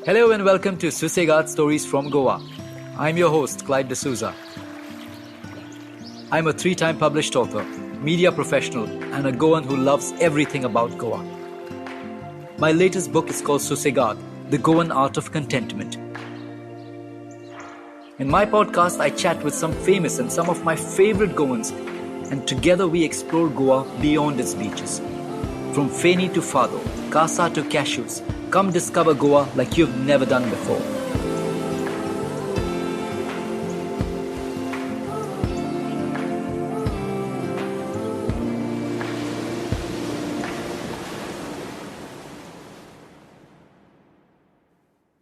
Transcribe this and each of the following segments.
Hello and welcome to Susegad Stories from Goa. I'm your host, Clyde D'Souza. I'm a 3-time published author, media professional, and a Goan who loves everything about Goa. My latest book is called Susegad, The Goan Art of Contentment. In my podcast, I chat with some famous and some of my favorite Goans, and together we explore Goa beyond its beaches. From Feni to Fado, Casa to Cashews, come discover Goa like you've never done before.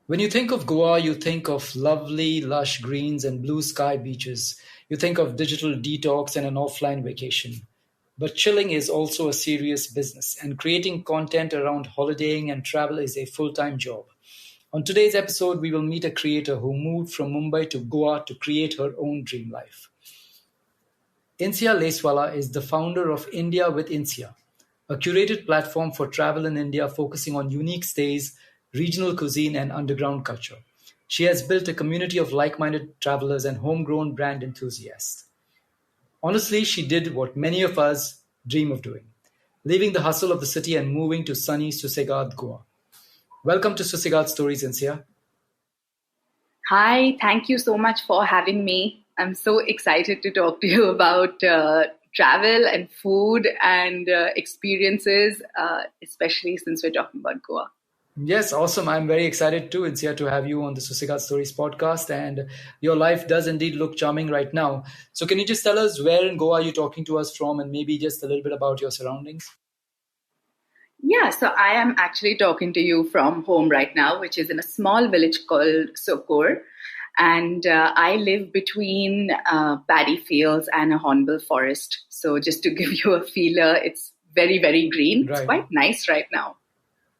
When you think of Goa, you think of lovely, lush greens and blue sky beaches. You think of digital detox and an offline vacation. But chilling is also a serious business, and creating content around holidaying and travel is a full-time job. On today's episode, we will meet a creator who moved from Mumbai to Goa to create her own dream life. Insia Lacewalla is the founder of India with Insia, a curated platform for travel in India focusing on unique stays, regional cuisine, and underground culture. She has built a community of like-minded travelers and homegrown brand enthusiasts. Honestly, she did what many of us dream of doing, leaving the hustle of the city and moving to sunny Susegad, Goa. Welcome to Susegad Stories, Insia. Hi, thank you so much for having me. I'm so excited to talk to you about travel and food and experiences, especially since we're talking about Goa. Yes, awesome. I'm very excited too, Insia, to have you on the Susegad Stories podcast. And your life does indeed look charming right now. So can you just tell us where in Goa you're talking to us from and maybe just a little bit about your surroundings? Yeah, so I am actually talking to you from home right now, which is in a small village called Socorro. And I live between paddy fields and a hornbill forest. So just to give you a feeler, it's very, very green. Right. It's quite nice right now.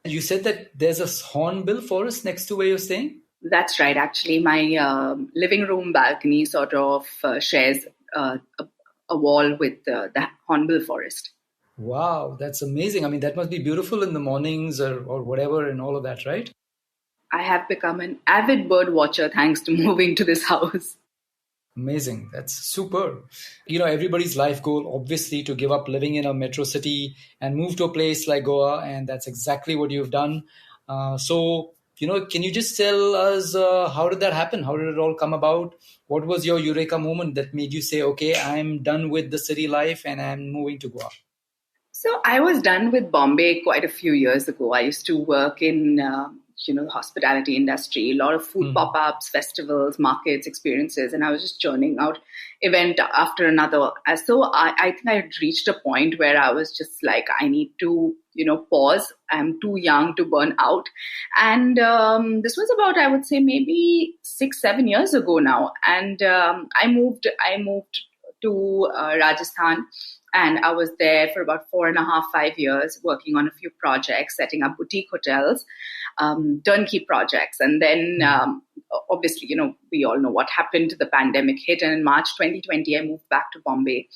You said that there's a hornbill forest next to where you're staying? That's right. Actually, my living room balcony sort of shares a wall with the hornbill forest. Wow, that's amazing. I mean, that must be beautiful in the mornings or whatever and all of that, right? I have become an avid bird watcher thanks to moving to this house. Amazing. That's super. Everybody's life goal, obviously, to give up living in a metro city and move to a place like Goa. And that's exactly what you've done. Can you just tell us how did that happen? How did it all come about? What was your eureka moment that made you say, okay, I'm done with the city life and I'm moving to Goa? So I was done with Bombay quite a few years ago. I used to work in the hospitality industry, a lot of food pop-ups, festivals, markets, experiences, and I was just churning out event after another. So I think I had reached a point where I was just like, I need to, pause. I'm too young to burn out. And this was about, I would say, maybe 6-7 years ago now. And I moved to Rajasthan. And I was there for about 4.5-5 years, working on a few projects, setting up boutique hotels, turnkey projects. And then, obviously, we all know what happened. The pandemic hit. And in March 2020, I moved back to Bombay.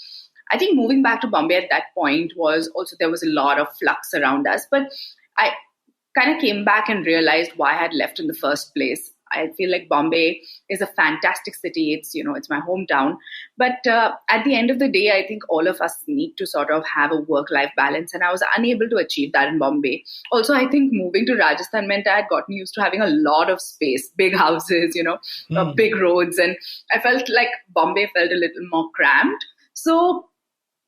I think moving back to Bombay at that point was also, there was a lot of flux around us. But I kind of came back and realized why I had left in the first place. I feel like Bombay is a fantastic city. It's my hometown. But at the end of the day, I think all of us need to sort of have a work-life balance. And I was unable to achieve that in Bombay. Also, I think moving to Rajasthan meant I had gotten used to having a lot of space, big houses, big roads. And I felt like Bombay felt a little more cramped. So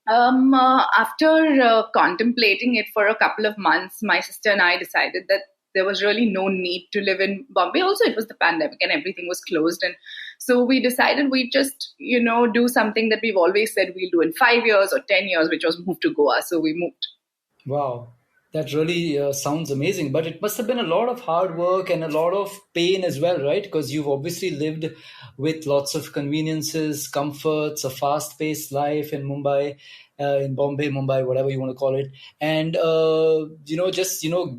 after contemplating it for a couple of months, my sister and I decided that there was really no need to live in Bombay. Also, it was the pandemic and everything was closed. And so we decided we'd just, do something that we've always said we'll do in 5 years or 10 years, which was move to Goa. So we moved. Wow. That really sounds amazing. But it must have been a lot of hard work and a lot of pain as well, right? Because you've obviously lived with lots of conveniences, comforts, a fast-paced life in Mumbai, in Bombay, Mumbai, whatever you want to call it. And,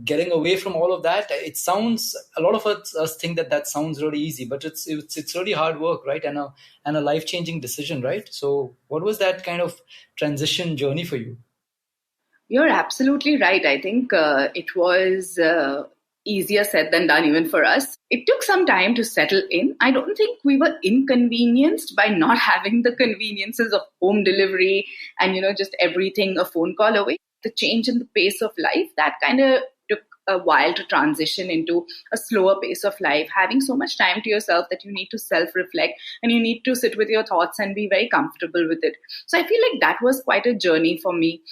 getting away from all of that, it sounds, a lot of us think that sounds really easy, but it's really hard work, right? And a life-changing decision, right? So what was that kind of transition journey for you? You're absolutely right. I think it was easier said than done even for us. It took some time to settle in. I don't think we were inconvenienced by not having the conveniences of home delivery and, just everything a phone call away. The change in the pace of life, that kind of took a while to transition into a slower pace of life, having so much time to yourself that you need to self-reflect and you need to sit with your thoughts and be very comfortable with it. So I feel like that was quite a journey for me.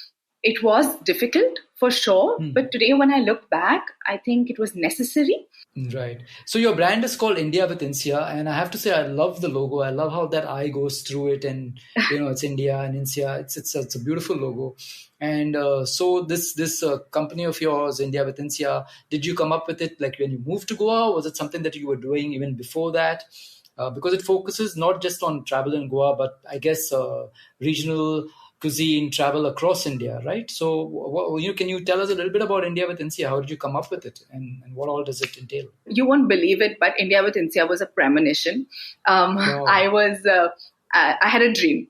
It was difficult for sure, but today when I look back, I think it was necessary. Right. So your brand is called India with Insia, and I have to say I love the logo. I love how that eye goes through it, and it's India and Insia. It's a beautiful logo. And so this company of yours, India with Insia, did you come up with it like when you moved to Goa? Or was it something that you were doing even before that? Because it focuses not just on travel in Goa, but I guess regional cuisine, travel across India, right? So, can you tell us a little bit about India with Insia? How did you come up with it, and what all does it entail? You won't believe it, but India with Insia was a premonition. Wow. I had a dream.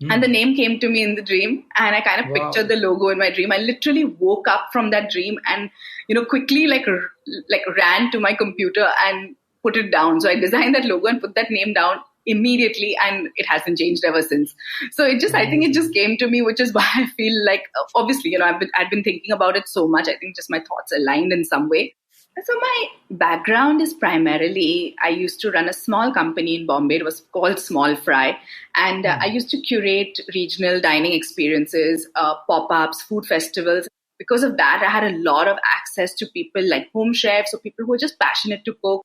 And the name came to me in the dream, and I kind of pictured the logo in my dream. I literally woke up from that dream and, quickly like ran to my computer and put it down. So I designed that logo and put that name down immediately, and it hasn't changed ever since. So I think it just came to me, which is why I feel like, obviously, I've been thinking about it so much. I think just my thoughts aligned in some way. So my background is primarily, I used to run a small company in Bombay. It was called Small Fry. And I used to curate regional dining experiences, pop-ups, food festivals. Because of that, I had a lot of access to people like home chefs or people who were just passionate to cook.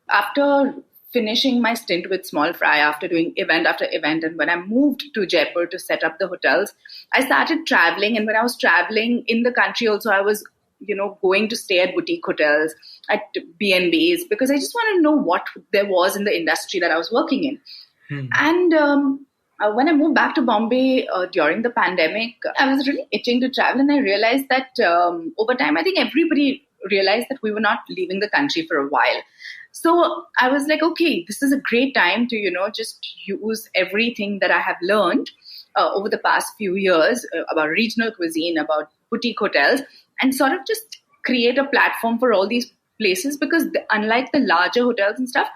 After finishing my stint with Small Fry, after doing event after event, and when I moved to Jaipur to set up the hotels, I started traveling. And when I was traveling in the country also, I was going to stay at boutique hotels, at B&Bs, because I just wanted to know what there was in the industry that I was working in. And when I moved back to Bombay during the pandemic, I was really itching to travel. And I realized that over time, I think everybody realized that we were not leaving the country for a while. So I was like, okay, this is a great time to, just use everything that I have learned over the past few years about regional cuisine, about boutique hotels, and sort of just create a platform for all these places, because unlike the larger hotels and stuff,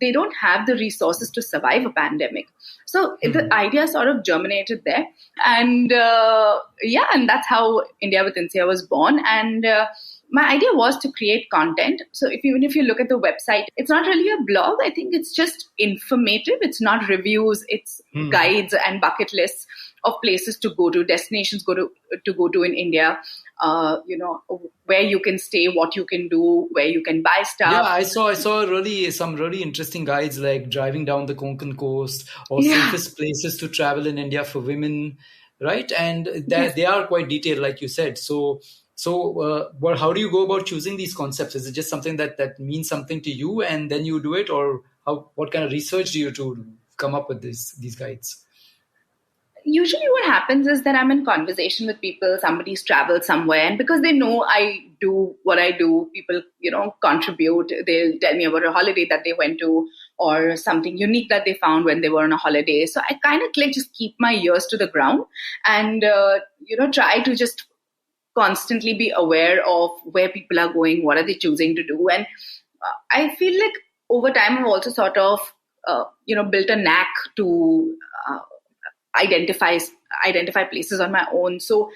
they don't have the resources to survive a pandemic. So the idea sort of germinated there. And and that's how India with Insia was born. And my idea was to create content. So even if you look at the website, it's not really a blog. I think it's just informative. It's not reviews. It's guides and bucket lists of places to go to, destinations to go to in India. Where you can stay, what you can do, where you can buy stuff. Yeah, I saw some really interesting guides, like driving down the Konkan coast, or safest places to travel in India for women, right? And they are quite detailed, like you said. So how do you go about choosing these concepts? Is it just something that means something to you, and then you do it, or what kind of research do you do to come up with these guides? Usually what happens is that I'm in conversation with people, somebody's traveled somewhere, and because they know I do what I do, people, contribute. They'll tell me about a holiday that they went to or something unique that they found when they were on a holiday. So I kind of just keep my ears to the ground and, try to just constantly be aware of where people are going, what are they choosing to do. And I feel like over time I've also sort of, built a knack to identify places on my own. So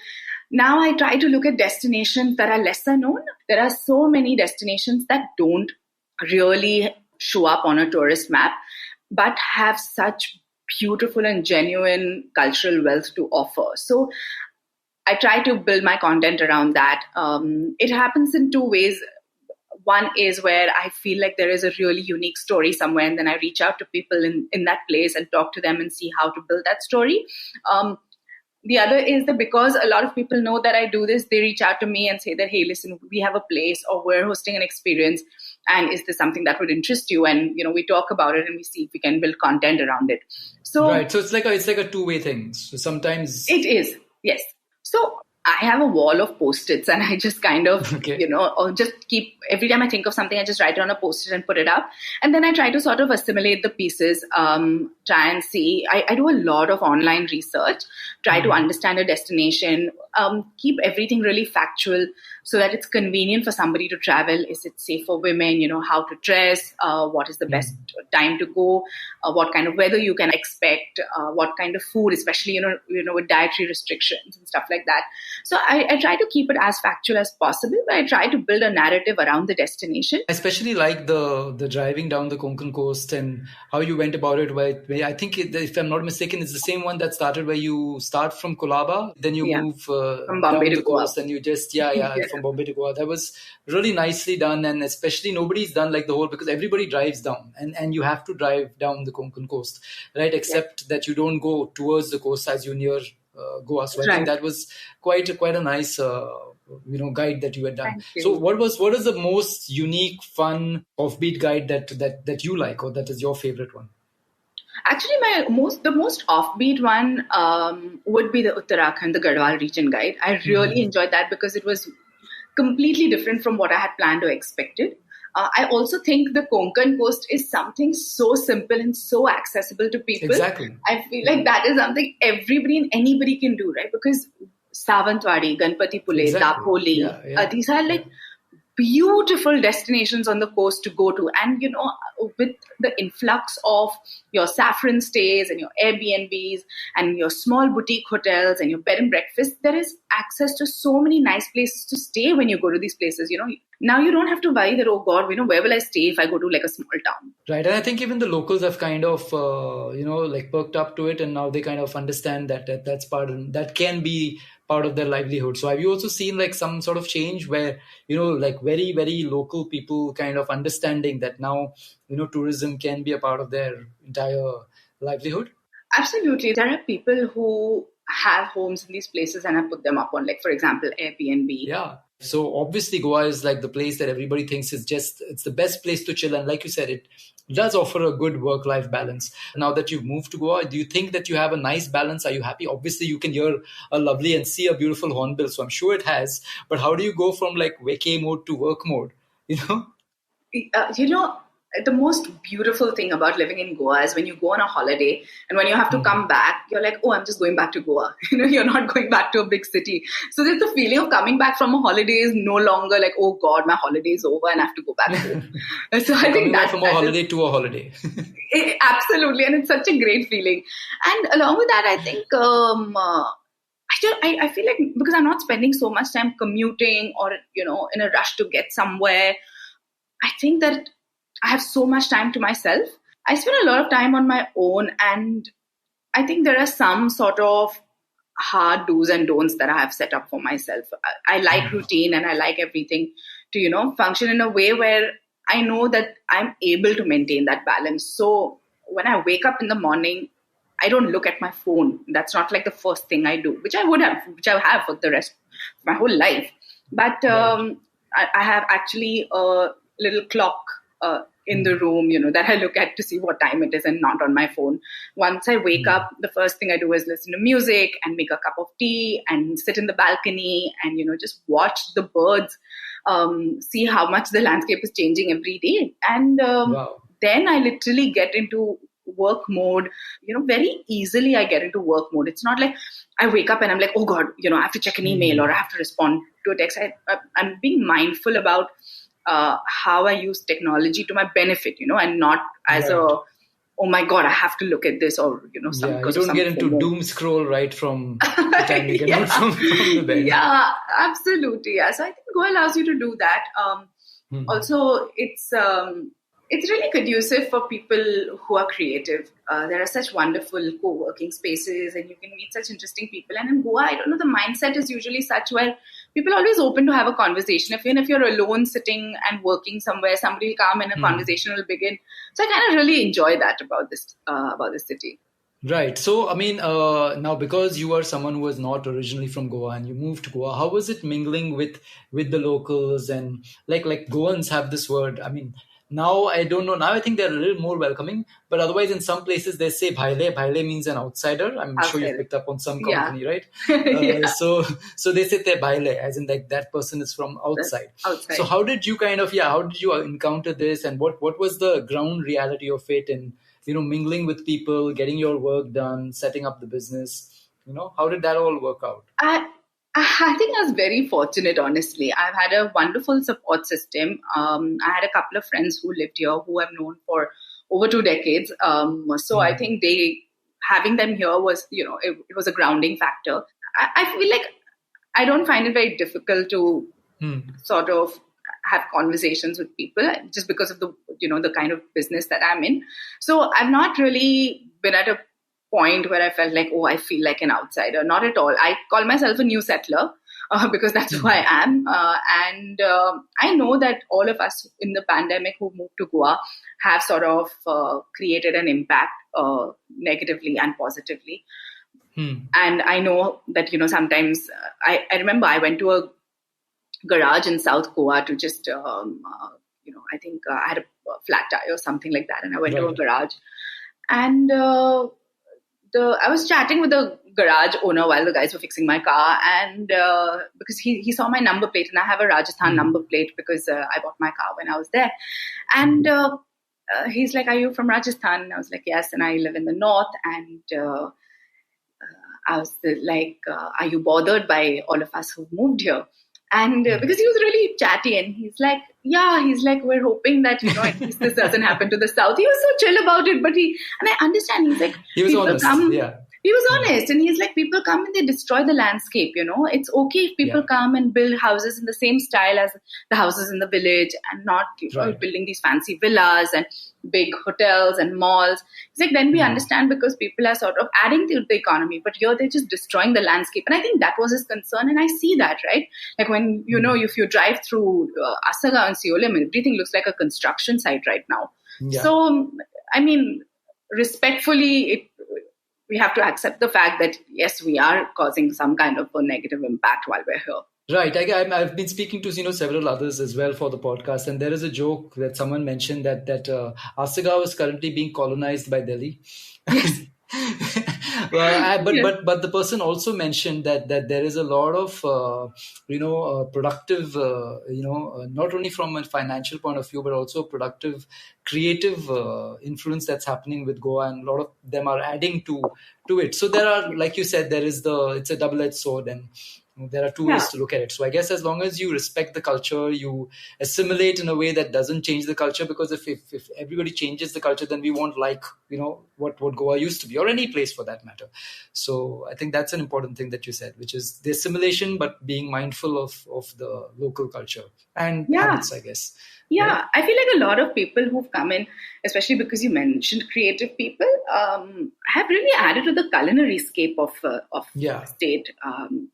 now I try to look at destinations that are lesser known. There are so many destinations that don't really show up on a tourist map, but have such beautiful and genuine cultural wealth to offer. So I try to build my content around that. It happens in two ways. One is where I feel like there is a really unique story somewhere, and then I reach out to people in that place and talk to them and see how to build that story. The other is that because a lot of people know that I do this, they reach out to me and say that, hey, listen, we have a place or we're hosting an experience, and is this something that would interest you? And, we talk about it and we see if we can build content around it. So right. So it's like a two-way thing. So sometimes it is. Yes. So I have a wall of post-its, and I just kind of, Okay. or just keep, every time I think of something, I just write it on a post-it and put it up. And then I try to sort of assimilate the pieces, try and see. I do a lot of online research, try to understand a destination, keep everything really factual so that it's convenient for somebody to travel. Is it safe for women? How to dress, what is the best time to go, what kind of weather you can expect, what kind of food, especially, with dietary restrictions and stuff like that. So I try to keep it as factual as possible, but I try to build a narrative around the destination. I especially like the driving down the Konkan coast and how you went about it. Where I think, if I'm not mistaken, it's the same one that started where you start from Kolaba, then you Yeah, move from down Bombay the to Goa. coast, and you just from Bombay to Goa. That was really nicely done, and especially nobody's done like the whole, because everybody drives down, and you have to drive down the Konkan coast, right? Except that you don't go towards the coast as you near Goa. So I think Right. that was quite a nice guide that you had done. Thank So you. what is the most unique, fun, offbeat guide that you like, or that is your favorite one? Actually, the most offbeat one would be the Uttarakhand, the Garhwal region guide. I really enjoyed that because it was completely different from what I had planned or expected. I also think the Konkan coast is something so simple and so accessible to people. Exactly. I feel like that is something everybody and anybody can do, right? Because Savantwadi, Ganpati Pule, Exactly. Dapoli, these are like beautiful destinations on the coast to go to. And, with the influx of your saffron stays and your Airbnbs and your small boutique hotels and your bed and breakfast, there is access to so many nice places to stay when you go to these places. Now you don't have to worry that, oh God, where will I stay if I go to like a small town? Right. And I think even the locals have kind of, like perked up to it, and now they kind of understand that's that can be part of their livelihood. So have you also seen like some sort of change where, like very, very local people kind of understanding that now, tourism can be a part of their entire livelihood? Absolutely. There are people who have homes in these places and have put them up on, like, for example, Airbnb. Yeah. So obviously Goa is like the place that everybody thinks it's the best place to chill. And like you said, it does offer a good work-life balance. Now that you've moved to Goa, do you think that you have a nice balance? Are you happy? Obviously you can hear a lovely and see a beautiful hornbill. So I'm sure it has. But how do you go from like vacay mode to work mode? You know? You know, the most beautiful thing about living in Goa is when you go on a holiday and when you have to come back, you're like, oh, I'm just going back to Goa. You're not going back to a big city. So there's the feeling of coming back from a holiday is no longer like, oh God, my holiday is over and I have to go back home. So I think that from a holiday to a holiday. Absolutely. And it's such a great feeling. And along with that, I think I feel like because I'm not spending so much time commuting or, in a rush to get somewhere, I think that I have so much time to myself. I spend a lot of time on my own, and I think there are some sort of hard do's and don'ts that I have set up for myself. I like routine and I like everything to, function in a way where I know that I'm able to maintain that balance. So when I wake up in the morning, I don't look at my phone. That's not like the first thing I do, which I have for the rest of my whole life. But I have actually a little clock in the room, that I look at to see what time it is and not on my phone. Once I wake up, the first thing I do is listen to music and make a cup of tea and sit in the balcony and, just watch the birds, see how much the landscape is changing every day. And then I literally get into work mode, very easily I get into work mode. It's not like I wake up and I'm like, oh God, I have to check an email or I have to respond to a text. I'm being mindful about how I use technology to my benefit, and not as oh my God, I have to look at this or, some. Yeah, you don't get into doom scroll right from the time you get out from the bed. Yeah, absolutely. Yeah. So I think Go allows you to do that. Also, it's really conducive for people who are creative. There are such wonderful co-working spaces and you can meet such interesting people. And in Goa, I don't know, the mindset is usually such where people are always open to have a conversation. Even if you're alone sitting and working somewhere, somebody will come and a conversation will begin. So I kind of really enjoy that about this city. Right. So, I mean, now because you are someone who was not originally from Goa and you moved to Goa, how was it mingling with the locals? And like Goans have this word, I mean, Now I don't know. Now I think they're a little more welcoming, but otherwise in some places they say bhaile. Bhaile means an outsider. I'm sure you've Outside. picked up on some Yeah. company, right? Yeah. So they say te bhaile, as in like that person is from That's outside. So outside. how did you how did you encounter this, and what was the ground reality of it, and mingling with people, getting your work done, setting up the business? How did that all work out? I think I was very fortunate, honestly. I've had a wonderful support system. I had a couple of friends who lived here who I've known for over 2 decades. So I Hmm. think having them here was, it was a grounding factor. I feel like I don't find it very difficult to Hmm. sort of have conversations with people just because of the kind of business that I'm in. So I've not really been at a point where I felt like, oh, I feel like an outsider. Not at all. I call myself a new settler because that's who Hmm. I am. And I know that all of us in the pandemic who moved to Goa have sort of created an impact negatively and positively. Hmm. And I know that, sometimes I remember I went to a garage in South Goa to just, I think I had a flat tire or something like that. And I went to a Right. garage and I was chatting with the garage owner while the guys were fixing my car, and because he saw my number plate, and I have a Rajasthan Hmm. number plate because I bought my car when I was there, and he's like, "Are you from Rajasthan?" And I was like, "Yes," and I live in the north, and I was like, "Are you bothered by all of us who moved here?" And Hmm. because he was really chatty, and he's like, "Yeah," he's like, "We're hoping that at least this doesn't happen to the south." He was so chill about it, but and I understand. He's like, He was people honest. come. Yeah. He was Hmm. honest, and he's like, people come and they destroy the landscape. It's okay if people Yeah. come and build houses in the same style as the houses in the village, and not Right. building these fancy villas and big hotels and malls. He's like, then we Hmm. understand because people are sort of adding to the economy, but here they're just destroying the landscape. And I think that was his concern, and I see that, right? Like when Hmm. if you drive through Asaga and Seolim, everything looks like a construction site right now. Yeah. So I mean, respectfully, we have to accept the fact that yes, we are causing some kind of a negative impact while we're here. Right. I've been speaking to several others as well for the podcast, and there is a joke that someone mentioned that Asagaon is currently being colonized by Delhi. Yes. Yeah. But the person also mentioned that there is a lot of productive not only from a financial point of view but also productive creative influence that's happening with Goa, and a lot of them are adding to it. So there are, like you said, it's a double-edged sword, and there are two Yeah. ways to look at it. So I guess as long as you respect the culture, you assimilate in a way that doesn't change the culture, because if everybody changes the culture, then we won't like, what Goa used to be, or any place for that matter. So I think that's an important thing that you said, which is the assimilation, but being mindful of the local culture and Yeah. habits, I guess. Right? Yeah, I feel like a lot of people who've come in, especially because you mentioned creative people, have really added to the culinary scape of the Yeah. state.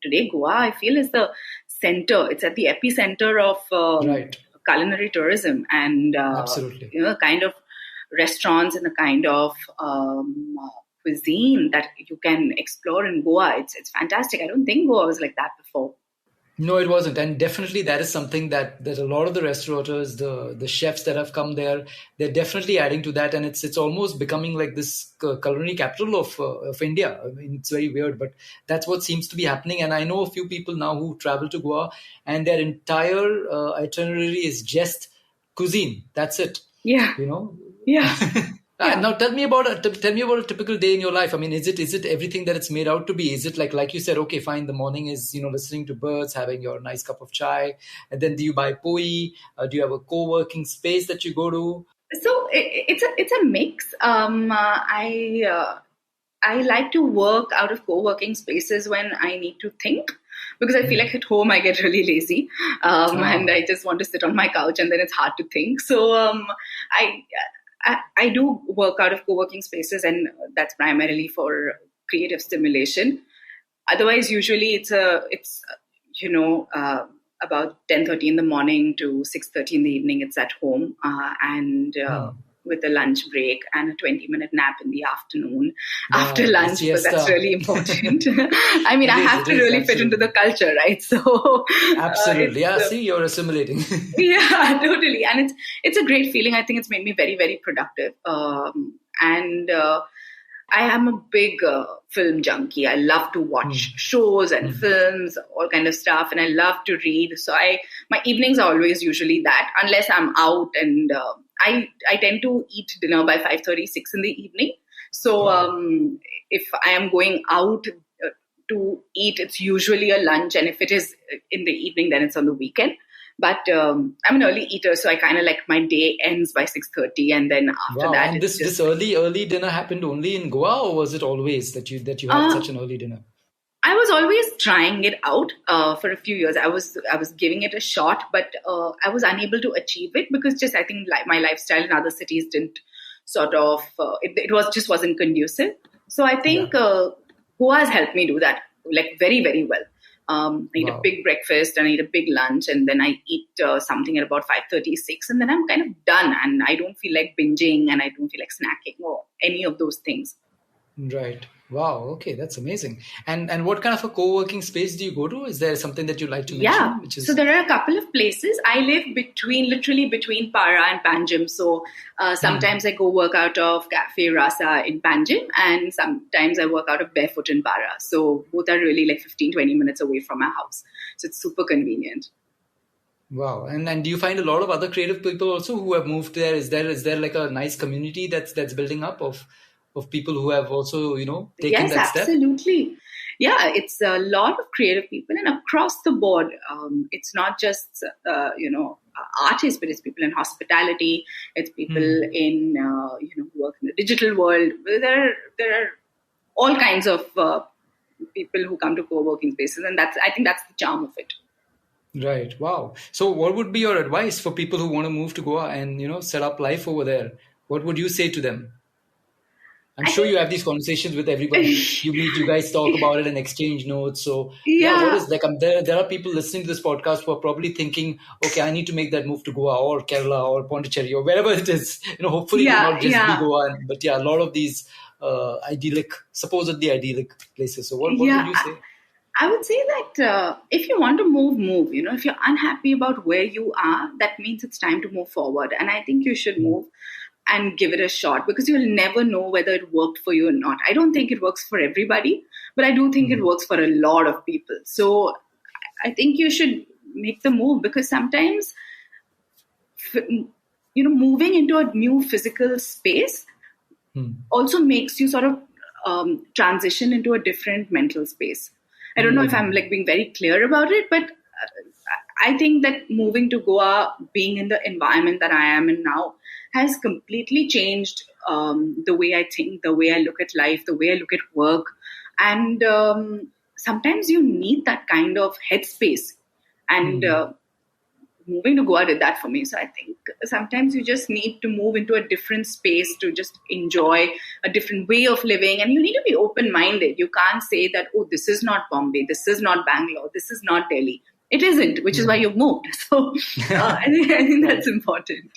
Today, Goa, I feel, is the center. It's at the epicenter of Right. culinary tourism, and Absolutely. the kind of restaurants and the kind of cuisine that you can explore in Goa. It's fantastic. I don't think Goa was like that before. No, it wasn't, and definitely that is something that a lot of the restaurateurs, the chefs that have come there, they're definitely adding to that, and it's almost becoming like this culinary capital of India. I mean, it's very weird, but that's what seems to be happening. And I know a few people now who travel to Goa, and their entire itinerary is just cuisine. That's it. Yeah, You know. yeah, yeah. Now tell me about a typical day in your life. I mean, is it everything that it's made out to be? Is it like you said, okay, fine, the morning is listening to birds, having your nice cup of chai, and then do you buy poi? Do you have a co-working space that you go to? So it's a mix. I like to work out of co-working spaces when I need to think, because I feel Hmm. like at home I get really lazy, and Ah, I just want to sit on my couch, and then it's hard to think. So I, I do work out of co-working spaces, and that's primarily for creative stimulation. Otherwise, usually it's you know about 10:30 in the morning to 6:30 in the evening. It's at home, and hmm. with a lunch break and a 20-minute nap in the afternoon after Wow, the lunch, because that's siesta. really important. I mean, I have It to is, really fit into absolutely. the culture, right? So Absolutely. it's Yeah, see, you're assimilating. yeah, totally, and it's a great feeling. I think it's made me very, very productive. And I am a big film junkie. I love to watch Hmm. shows and Hmm. films, all kind of stuff, and I love to read. So my evenings are always usually that, unless I'm out, and I tend to eat dinner by 5:36 in the evening. So Wow. if I am going out to eat, it's usually a lunch, and if it is in the evening, then it's on the weekend. But I'm an early eater, so I kind of like my day ends by 6:30, and then after Wow. that, And it's this just early dinner happened only in Goa, or was it always that you had uh, such an early dinner? I was always trying it out for a few years. I was giving it a shot, but I was unable to achieve it because just I think my lifestyle in other cities didn't sort of it was just wasn't conducive. So I Yeah. think Goa has helped me do that like very, very well. I eat a Wow. big breakfast and I eat a big lunch, and then I eat something at about 5:36, and then I'm kind of done, and I don't feel like binging, and I don't feel like snacking or any of those things. Right. Wow. Okay, that's amazing. And what kind of a co-working space do you go to? Is there something that you like to Yeah. mention, which So is? there are a couple of places. I live literally between Para and Panjim. So Hmm. sometimes I go work out of Cafe Rasa in Panjim, and sometimes I work out of Barefoot in Para. So both are really like 15-20 minutes away from my house. So it's super convenient. Wow. And do you find a lot of other creative people also who have moved there? Is there like a nice community that's building up of people who have also, taken Yes, that step? absolutely. Yeah, it's a lot of creative people and across the board. It's not just artists, but it's people in hospitality. It's people Hmm. in who work in the digital world. There are all kinds of people who come to co-working spaces, and I think that's the charm of it. Right. Wow. So what would be your advice for people who want to move to Goa and, set up life over there? What would you say to them? I'm I sure you think, have these conversations with everyone. You meet, you guys talk about it and exchange notes. So yeah, what yeah, is like? There are people listening to this podcast who are probably thinking, okay, I need to make that move to Goa or Kerala or Pondicherry or wherever it is. Hopefully it would yeah, not just be yeah, Goa, but yeah, a lot of these supposedly idyllic places. So what would yeah. you say? I would say that if you want to move, move. If you're unhappy about where you are, that means it's time to move forward. And I think you should Hmm. move and give it a shot because you'll never know whether it worked for you or not. I don't think it works for everybody, but I do think it Hmm. works for a lot of people. So I think you should make the move because sometimes, moving into a new physical space Hmm. also makes you sort of transition into a different mental space. I don't know if I'm Hmm. like being very clear about it, but I think that moving to Goa, being in the environment that I am in now, has completely changed the way I think, the way I look at life, the way I look at work, and sometimes you need that kind of headspace. And Hmm. moving to Goa did that for me. So I think sometimes you just need to move into a different space to just enjoy a different way of living. And you need to be open minded. You can't say that, oh, this is not Bombay, this is not Bangalore, this is not Delhi. It isn't, which is why Hmm. you've moved. So I think Right. that's important.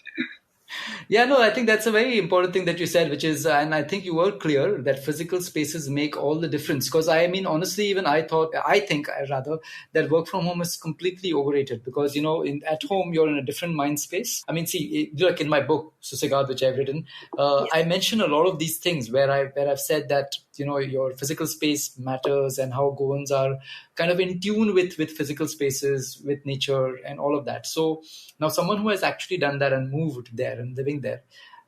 Yeah, no, I think that's a very important thing that you said, which is, and I think you were clear that physical spaces make all the difference. Because I mean, honestly, even I think rather that work from home is completely overrated because, at home, you're in a different mind space. I mean, see, like in my book, Susegad, which I've written, Yes. I mention a lot of these things where I've said that, your physical space matters and how Goans are kind of in tune with physical spaces, with nature and all of that. So now someone who has actually done that and moved there and living there,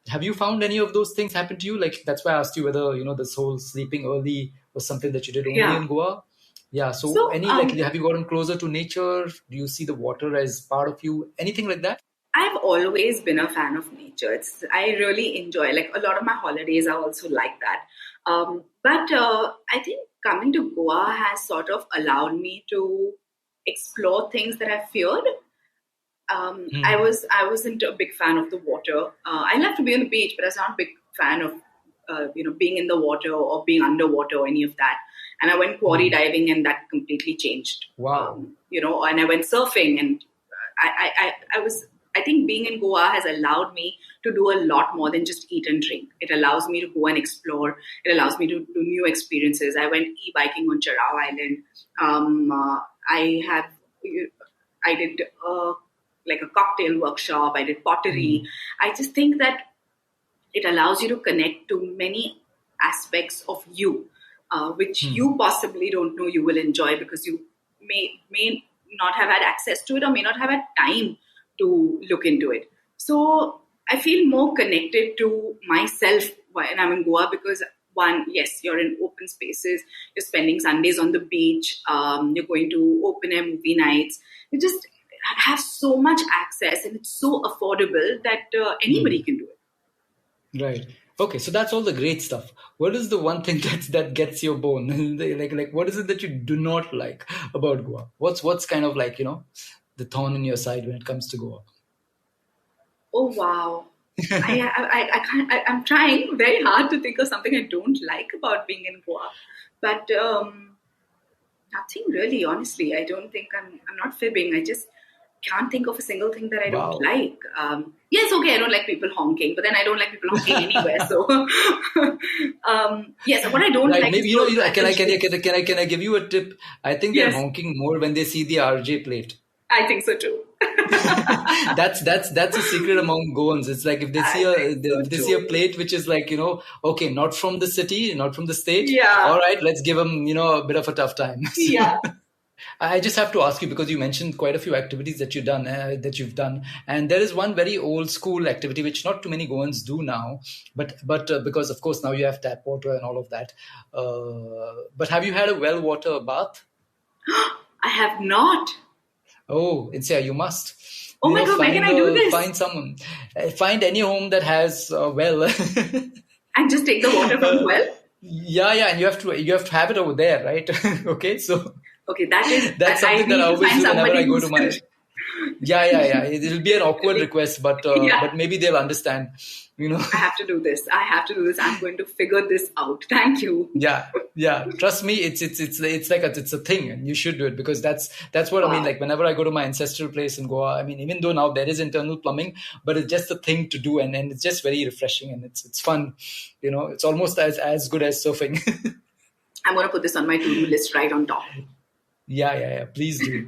have you found any of those things happen to you? Like that's why I asked you whether, this whole sleeping early was something that you did only Yeah. in Goa. Yeah. So So have you gotten closer to nature? Do you see the water as part of you? Anything like that? I've always been a fan of nature. I really enjoy like a lot of my holidays are also like that. But I think coming to Goa has sort of allowed me to explore things that I feared. I Hmm. wasn't a big fan of the water. I love to be on the beach, but I was not a big fan of being in the water or being underwater or any of that. And I went quarry Hmm. diving, and that completely changed. Wow. And I went surfing, and I was I think being in Goa has allowed me to do a lot more than just eat and drink. It allows me to go and explore. It allows me to do new experiences. I went e-biking on Charao Island. I did like a cocktail workshop. I did pottery. I just think that it allows you to connect to many aspects of you, which you possibly don't know you will enjoy because you may not have had access to it or may not have had time to look into it. So I feel more connected to myself when I'm in Goa because one, yes, you're in open spaces, you're spending Sundays on the beach, you're going to open air movie nights. You just have so much access and it's so affordable that anybody can do it. Right. Okay, so that's all the great stuff. What is the one thing that gets your bone? like what is it that you do not like about Goa? What's kind of like, the thorn in your side when it comes to Goa? Oh wow. I'm trying very hard to think of something I don't like about being in Goa. But nothing really, honestly. I don't think I'm not fibbing. I just can't think of a single thing that I don't like. Yes, okay, I don't like people honking, but then I don't like people honking anywhere. So, yes, what I don't like. Maybe can I give you a tip? I think they're honking more when they see the RJ plate. I think so too. That's a secret among Goans. It's like if they see a plate which is like, okay, not from the city, not from the state. Yeah. All right, let's give them, a bit of a tough time. Yeah. I just have to ask you because you mentioned quite a few activities that you've done, and there is one very old school activity which not too many Goans do now, but because of course now you have tap water and all of that. But have you had a well water bath? I have not. Oh, Insia, you must. Oh my God, where can I do this? Find any home that has a well, and just take the water from the well. Yeah, and you have to have it over there, right? Okay, so. Okay, that's something that I always do whenever I go to my. Yeah. It'll be an awkward request, but maybe they'll understand. I have to do this. I'm going to figure this out. Thank you. Yeah. Trust me, it's a thing, and you should do it because that's what I mean. Like whenever I go to my ancestral place in Goa, I mean, even though now there is internal plumbing, but it's just a thing to do, and it's just very refreshing and it's fun. It's almost as good as surfing. I'm going to put this on my to-do list right on top. Yeah. Please do.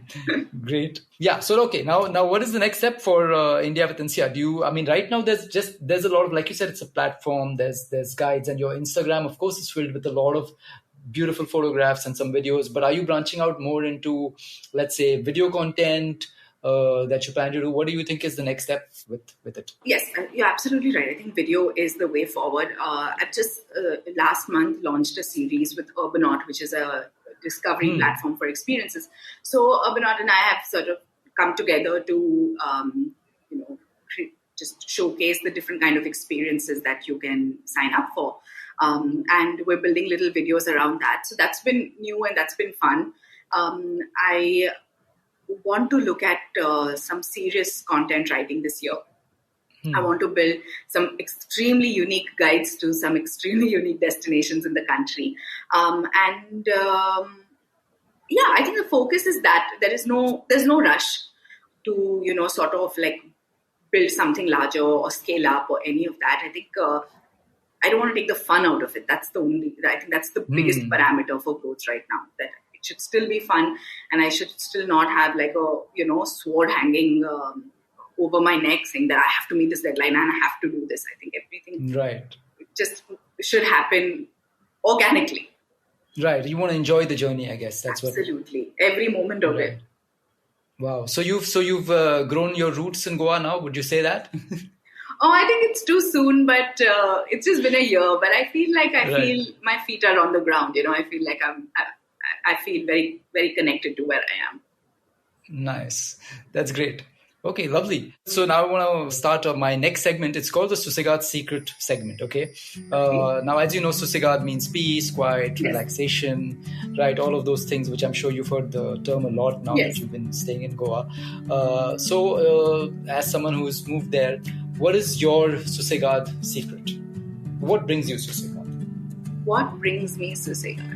Great. Yeah. So, okay. Now, what is the next step for India with Insia? Right now there's a lot of, like you said, it's a platform. There's guides, and your Instagram, of course, is filled with a lot of beautiful photographs and some videos. But are you branching out more into, let's say, video content that you plan to do? What do you think is the next step with it? Yes, you're absolutely right. I think video is the way forward. I've just last month launched a series with Urbanot, which is a discovery platform for experiences. So Urbanot and I have sort of come together to just showcase the different kind of experiences that you can sign up for. And we're building little videos around that. So that's been new and that's been fun. I want to look at some serious content writing this year. I want to build some extremely unique guides to some extremely unique destinations in the country. I think the focus is that there's no rush to, sort of like build something larger or scale up or any of that. I think I don't want to take the fun out of it. I think that's the biggest parameter for growth right now, that it should still be fun and I should still not have like a, sword hanging over my neck saying that I have to meet this deadline and I have to do this. I think everything just should happen organically. Right. You want to enjoy the journey, I guess. That's absolutely. Every moment of it. Wow. So you've grown your roots in Goa now. Would you say that? Oh, I think it's too soon, but it's just been a year. But I feel like feel my feet are on the ground. I feel like I feel very, very connected to where I am. Nice. That's great. Okay, lovely. So now I want to start my next segment. It's called the Susegad Secret segment, okay? Now, as you know, Susegad means peace, quiet, relaxation, right? All of those things, which I'm sure you've heard the term a lot now that you've been staying in Goa. So as someone who's moved there, what is your Susegad secret? What brings you Susegad? What brings me Susegad?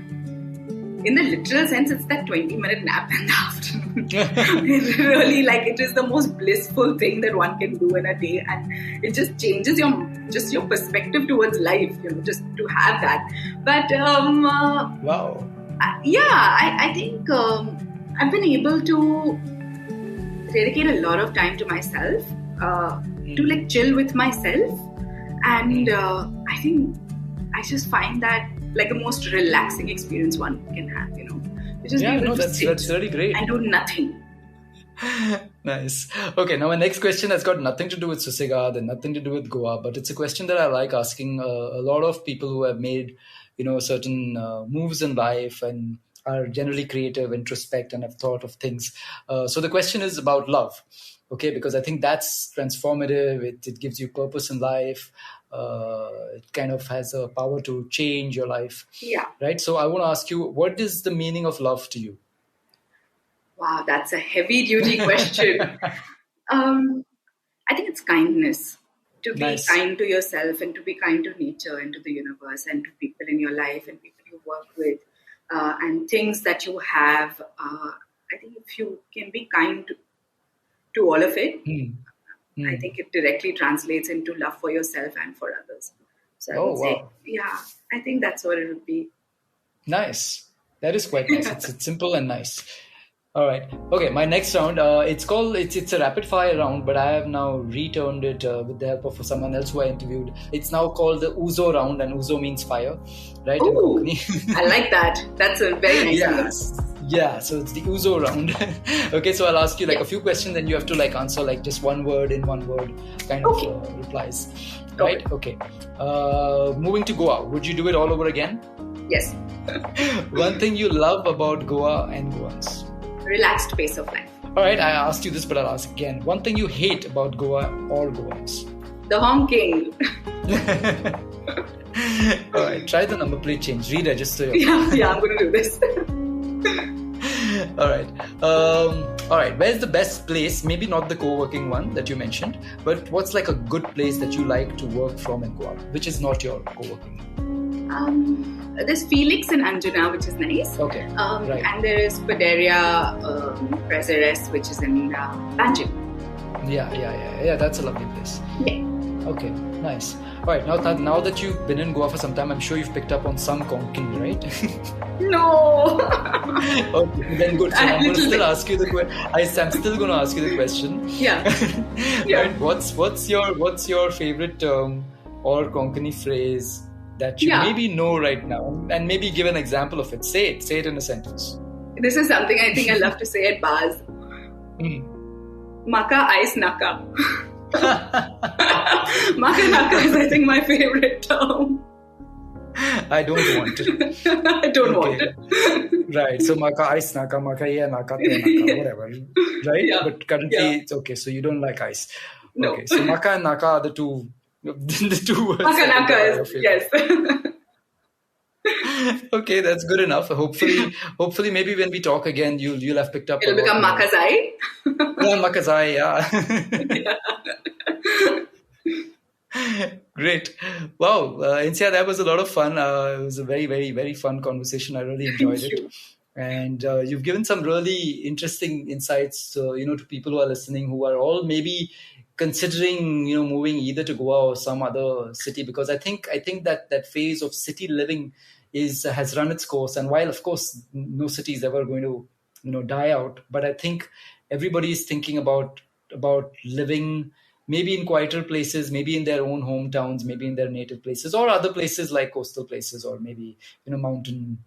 in the literal sense, it's that 20-minute nap in the afternoon. It really, like, it is the most blissful thing that one can do in a day, and it just changes your perspective towards life, just to have that. But Wow. I think I've been able to dedicate a lot of time to myself, to like chill with myself, and I think I just find that like the most relaxing experience one can have, just be able to sit that's really great and do nothing. Nice. Okay, now my next question has got nothing to do with Susegad and nothing to do with Goa, but it's a question that I like asking a lot of people who have made, certain moves in life and are generally creative, introspect, and have thought of things. So the question is about love, okay? Because I think that's transformative. It gives you purpose in life. It kind of has a power to change your life. Yeah. Right? So I want to ask you, what is the meaning of love to you? Wow, that's a heavy-duty question. I think it's kindness. To be Nice. kind to yourself and to be kind to nature and to the universe and to people in your life and people you work with and things that you have. I think if you can be kind to all of it, I think it directly translates into love for yourself and for others. So I would say, I think that's what it would be. Nice. That is quite nice. It's simple and nice. All right. Okay. My next round. It's a rapid fire round, but I have now returned it with the help of someone else who I interviewed. It's now called the Uzo round, and Uzo means fire, right? Ooh, I like that. That's a very nice one. Yeah. So it's the Uzo round. Okay. So I'll ask you a few questions, and you have to answer just one word in one word kind of replies. Right. Okay. Moving to Goa. Would you do it all over again? Yes. One thing you love about Goa and Goans. Relaxed pace of life. All right, I asked you this, but I'll ask again. One thing you hate about Goa or Goans? The honking. All right, try the number plate change. Re-register. Yeah, I'm going to do this. All right. Where's the best place? Maybe not the co-working one that you mentioned, but what's a good place that you like to work from in Goa, which is not your co-working? There's Felix in Anjuna, which is nice. Okay. Right. And there is Paderia Preseres, which is in Panjim. Yeah. That's a lovely place. Yeah. Okay, nice. All right, now that you've been in Goa for some time, I'm sure you've picked up on some Konkani, right? No. Okay, then good. So I'm going to still ask you the question. I'm still going to ask you the question. Yeah. Right. What's your favorite term or Konkani phrase that you maybe know right now, and maybe give an example of it? Say it in a sentence. This is something I think I love to say at bars. Maka ice naka. Maka naka is, I think, my favorite term. I don't want it. I don't want it. Right. So maka ice naka, maka iya naka, te naka, whatever. Right? Yeah. But currently it's okay. So you don't like ice. No. Okay. So maka and naka are the two words. Maka naka is, yes. Okay, that's good enough. Hopefully, maybe when we talk again, you'll have picked up. It'll become Makazai. Yeah, Makazai. Yeah. Great. Wow, Insia, that was a lot of fun. It was a very, very, very fun conversation. I really enjoyed it. And you've given some really interesting insights, to people who are listening, who are all maybe considering, moving either to Goa or some other city, because I think that phase of city living has run its course. And while, of course, no city is ever going to, die out, but I think everybody is thinking about living maybe in quieter places, maybe in their own hometowns, maybe in their native places, or other places like coastal places, or maybe mountain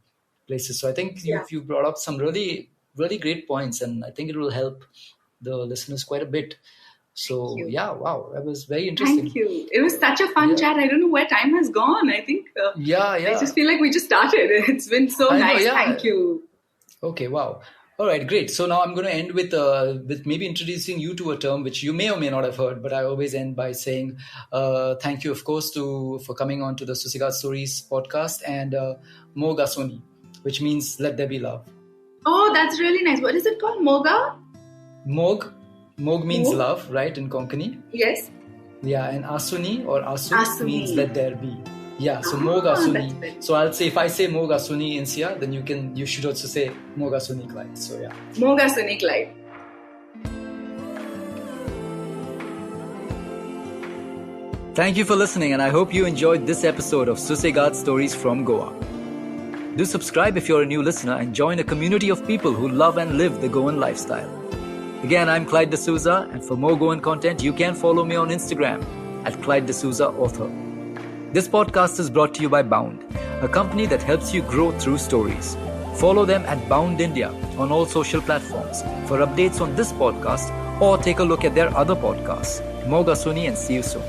places. So I think you brought up some really, really great points, and I think it will help the listeners quite a bit. So wow, that was very interesting. Thank you. It was such a fun chat. I don't know where time has gone. I think I just feel like we just started. It's been so nice. Thank you. Okay, wow. All right, great. So now I'm going to end with maybe introducing you to a term which you may or may not have heard, but I always end by saying thank you, of course, for coming on to the Susegad Stories podcast, and Moga Soni, which means let there be love. Oh, that's really nice. What is it called? Moga? Mog means love, right, in Konkani? Yes. Yeah, and Asuni or Asu means let there be. Yeah, so Moga That's Suni. very So I'll say, if I say Moga Suni Insia, then you should also say Moga Suni Clyde. So yeah. Moga Suni Clyde. Thank you for listening, and I hope you enjoyed this episode of Susegad Stories from Goa. Do subscribe if you're a new listener and join a community of people who love and live the Goan lifestyle. Again, I'm Clyde D'Souza, and for more Goan content, you can follow me on Instagram at Clyde D'Souza Author. This podcast is brought to you by Bound, a company that helps you grow through stories. Follow them at Bound India on all social platforms for updates on this podcast, or take a look at their other podcasts. Moga Suni, and see you soon.